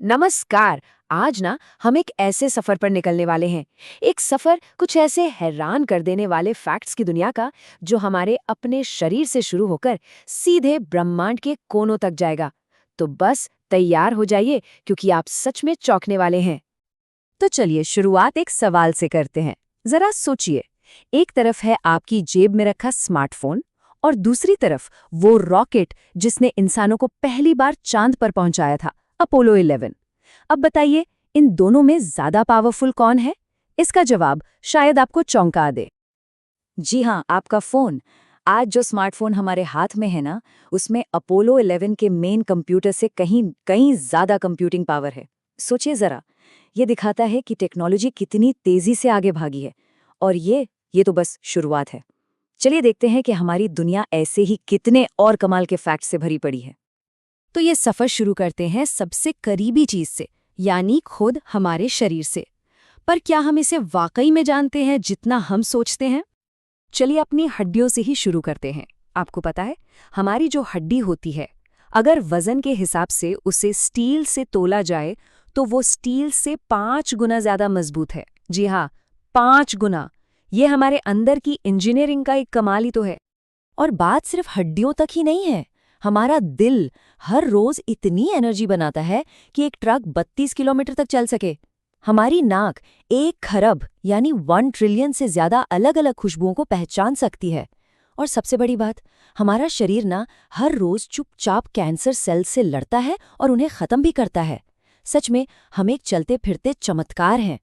नमस्कार। आज ना हम एक ऐसे सफर पर निकलने वाले हैं। एक सफर कुछ ऐसे हैरान कर देने वाले फैक्ट्स की दुनिया का, जो हमारे अपने शरीर से शुरू होकर सीधे ब्रह्मांड के कोनों तक जाएगा। तो बस तैयार हो जाइए, क्योंकि आप सच में चौंकने वाले हैं। तो चलिए शुरुआत एक सवाल से करते हैं। जरा सोचिए, एक तरफ है आपकी जेब में रखा स्मार्टफोन और दूसरी तरफ वो रॉकेट जिसने इंसानों को पहली बार चांद पर पहुंचाया था, अपोलो 11। अब बताइए, इन दोनों में ज्यादा पावरफुल कौन है? इसका जवाब शायद आपको चौंका दे। जी हाँ, आपका फोन। आज जो स्मार्टफोन हमारे हाथ में है ना, उसमें अपोलो 11 के मेन कंप्यूटर से कहीं कहीं ज्यादा कंप्यूटिंग पावर है। सोचिए जरा, ये दिखाता है कि टेक्नोलॉजी कितनी तेजी से आगे भागी है। और ये तो बस शुरुआत है। चलिए देखते हैं कि हमारी दुनिया ऐसे ही कितने और कमाल के फैक्ट से भरी पड़ी है। तो ये सफर शुरू करते हैं सबसे करीबी चीज से, यानी खुद हमारे शरीर से। पर क्या हम इसे वाकई में जानते हैं जितना हम सोचते हैं? चलिए अपनी हड्डियों से ही शुरू करते हैं। आपको पता है, हमारी जो हड्डी होती है, अगर वजन के हिसाब से उसे स्टील से तोला जाए तो वो स्टील से 5 गुना ज्यादा मजबूत है। जी हाँ, 5 गुना। ये हमारे अंदर की इंजीनियरिंग का एक कमाल ही तो है। और बात सिर्फ हड्डियों तक ही नहीं है। हमारा दिल हर रोज इतनी एनर्जी बनाता है कि एक ट्रक 32 किलोमीटर तक चल सके। हमारी नाक 1 खरब यानी 1 ट्रिलियन से ज्यादा अलग अलग खुशबुओं को पहचान सकती है। और सबसे बड़ी बात, हमारा शरीर ना हर रोज चुपचाप कैंसर सेल से लड़ता है और उन्हें खत्म भी करता है। सच में हम एक चलते फिरते चमत्कार हैं।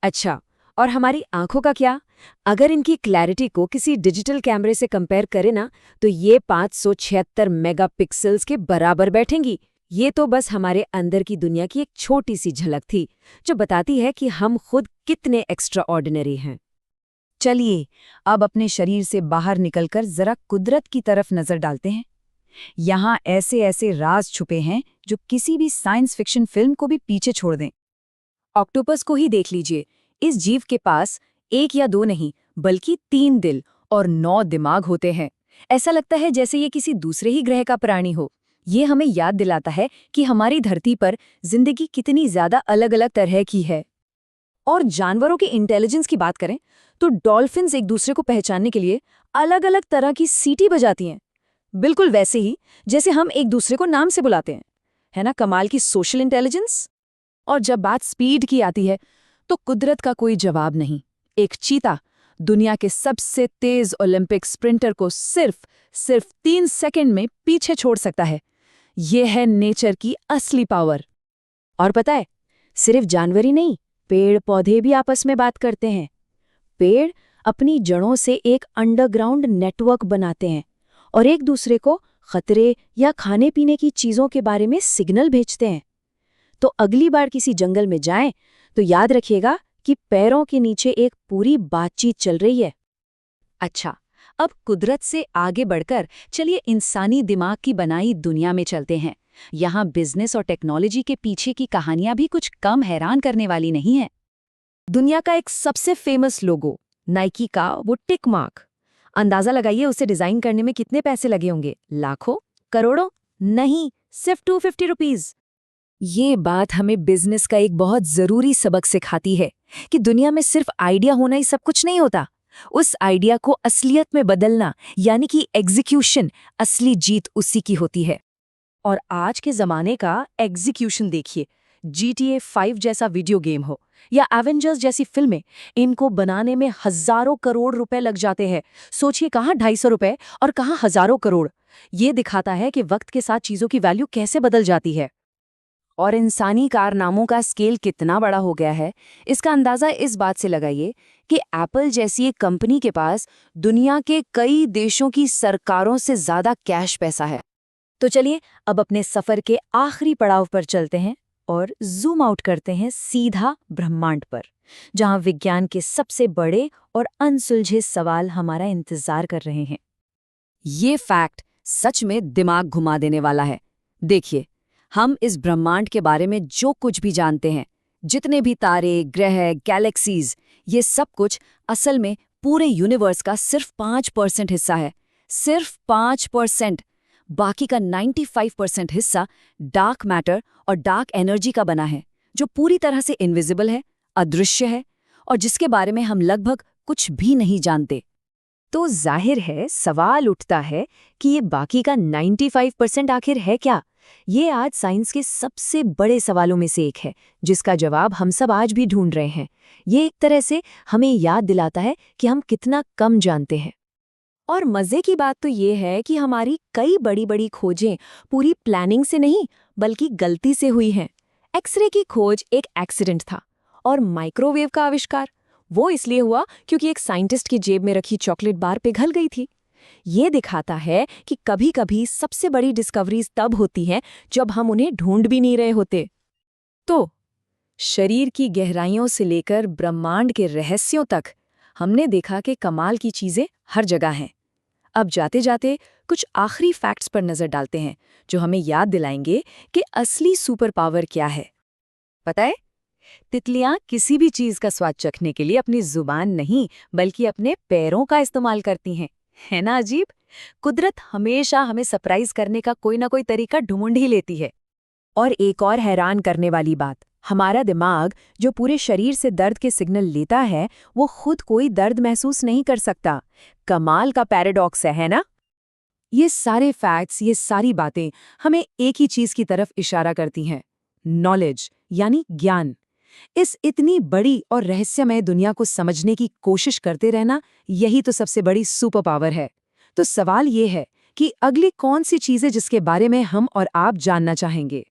अच्छा, और हमारी आंखों का क्या? अगर इनकी क्लैरिटी को किसी डिजिटल कैमरे से कंपेयर करें ना, तो ये 576 मेगापिक्सल्स के बराबर बैठेंगी। ये तो बस हमारे अंदर की दुनिया की एक छोटी सी झलक थी, जो बताती है कि हम खुद कितने एक्स्ट्रा ऑर्डिनरी हैं। चलिए अब अपने शरीर से बाहर निकलकर जरा कुदरत की तरफ नजर डालते हैं। यहाँ ऐसे ऐसे राज छुपे हैं जो किसी भी साइंस फिक्शन फिल्म को भी पीछे छोड़ दें। ऑक्टोपस को ही देख लीजिए। इस जीव के पास 1 या 2 नहीं, बल्कि 3 दिल और 9 दिमाग होते हैं। ऐसा लगता है जैसे ये किसी दूसरे ही ग्रह का प्राणी हो। ये हमें याद दिलाता है कि हमारी धरती पर जिंदगी कितनी ज्यादा अलग अलग तरह की है। और जानवरों के इंटेलिजेंस की बात करें तो डॉल्फिन्स एक दूसरे को पहचानने के लिए अलग अलग तरह की सीटी बजाती हैं, बिल्कुल वैसे ही जैसे हम एक दूसरे को नाम से बुलाते हैं। है ना कमाल की सोशल इंटेलिजेंस? और जब बात स्पीड की आती है, तो कुदरत का कोई जवाब नहीं। एक चीता दुनिया के सबसे तेज ओलंपिक स्प्रिंटर को सिर्फ 3 सेकंड में पीछे छोड़ सकता है। ये है नेचर की असली पावर। और पता है, सिर्फ जानवर ही नहीं, पेड़ पौधे भी आपस में बात करते हैं। पेड़ अपनी जड़ों से एक अंडरग्राउंड नेटवर्क बनाते हैं और एक दूसरे को खतरे या खाने पीने की चीजों के बारे में सिग्नल भेजते हैं। तो अगली बार किसी जंगल में जाएं तो याद रखिएगा कि पैरों के नीचे एक पूरी बातचीत चल रही है। अच्छा, अब कुदरत से आगे बढ़कर चलिए इंसानी दिमाग की बनाई दुनिया में चलते हैं। यहाँ बिजनेस और टेक्नोलॉजी के पीछे की कहानियां भी कुछ कम हैरान करने वाली नहीं है। दुनिया का एक सबसे फेमस लोगो, नाइकी का वो टिक मार्क, अंदाजा लगाइए उसे डिजाइन करने में कितने पैसे लगे होंगे? लाखों? करोड़ों? नहीं, सिर्फ 250 रुपीज। ये बात हमें बिजनेस का एक बहुत जरूरी सबक सिखाती है कि दुनिया में सिर्फ आइडिया होना ही सब कुछ नहीं होता। उस आइडिया को असलियत में बदलना, यानी कि एग्जीक्यूशन, असली जीत उसी की होती है। और आज के जमाने का एग्जीक्यूशन देखिए। GTA 5 जैसा वीडियो गेम हो या एवेंजर्स जैसी फिल्में, इनको बनाने में हजारों करोड़ रुपए लग जाते हैं। सोचिए, कहाँ 250 रुपए और कहाँ हजारों करोड़। ये दिखाता है कि वक्त के साथ चीजों की वैल्यू कैसे बदल जाती है। और इंसानी कारनामों का स्केल कितना बड़ा हो गया है, इसका अंदाजा इस बात से लगाइए कि एप्पल जैसी एक कंपनी के पास दुनिया के कई देशों की सरकारों से ज्यादा कैश पैसा है। तो चलिए अब अपने सफर के आखिरी पड़ाव पर चलते हैं और जूम आउट करते हैं सीधा ब्रह्मांड पर, जहां विज्ञान के सबसे बड़े और अनसुलझे सवाल हमारा इंतजार कर रहे हैं। ये फैक्ट सच में दिमाग घुमा देने वाला है। देखिए, हम इस ब्रह्मांड के बारे में जो कुछ भी जानते हैं, जितने भी तारे, ग्रह, गैलेक्सीज, ये सब कुछ असल में पूरे यूनिवर्स का सिर्फ 5% हिस्सा है। सिर्फ 5%। बाकी का 95% हिस्सा डार्क मैटर और डार्क एनर्जी का बना है, जो पूरी तरह से इनविजिबल है, अदृश्य है और जिसके बारे में हम लगभग कुछ भी नहीं जानते। तो जाहिर है सवाल उठता है कि ये बाकी का 95% आखिर है क्या? ये आज साइंस के सबसे बड़े सवालों में से एक है, जिसका जवाब हम सब आज भी ढूंढ रहे हैं। ये एक तरह से हमें याद दिलाता है कि हम कितना कम जानते हैं। और मजे की बात तो ये है कि हमारी कई बड़ी बड़ी खोजें पूरी प्लानिंग से नहीं बल्कि गलती से हुई हैं। एक्सरे की खोज एक एक्सीडेंट था और माइक्रोवेव का आविष्कार वो इसलिए हुआ क्योंकि एक साइंटिस्ट की जेब में रखी चॉकलेट बार पिघल गई थी। ये दिखाता है कि कभी-कभी सबसे बड़ी डिस्कवरीज तब होती हैं जब हम उन्हें ढूंढ भी नहीं रहे होते। तो शरीर की गहराइयों से लेकर ब्रह्मांड के रहस्यों तक हमने देखा कि कमाल की चीजें हर जगह हैं। अब जाते जाते कुछ आखिरी फैक्ट्स पर नजर डालते हैं जो हमें याद दिलाएंगे कि असली सुपर पावर क्या है। पता है, तितलियां किसी भी चीज का स्वाद चखने के लिए अपनी जुबान नहीं बल्कि अपने पैरों का इस्तेमाल करती हैं। है ना अजीब? कुदरत हमेशा हमें सरप्राइज करने का कोई ना कोई तरीका ढूंढ ही लेती है। और एक और हैरान करने वाली बात, हमारा दिमाग जो पूरे शरीर से दर्द के सिग्नल लेता है, वो खुद कोई दर्द महसूस नहीं कर सकता। कमाल का पैराडॉक्स है ना? ये सारे फैक्ट्स, ये सारी बातें हमें एक ही चीज की तरफ इशारा करती हैं, नॉलेज यानी ज्ञान। इस इतनी बड़ी और रहस्यमय दुनिया को समझने की कोशिश करते रहना, यही तो सबसे बड़ी सुपर पावर है। तो सवाल ये है कि अगली कौन सी चीज़ है जिसके बारे में हम और आप जानना चाहेंगे।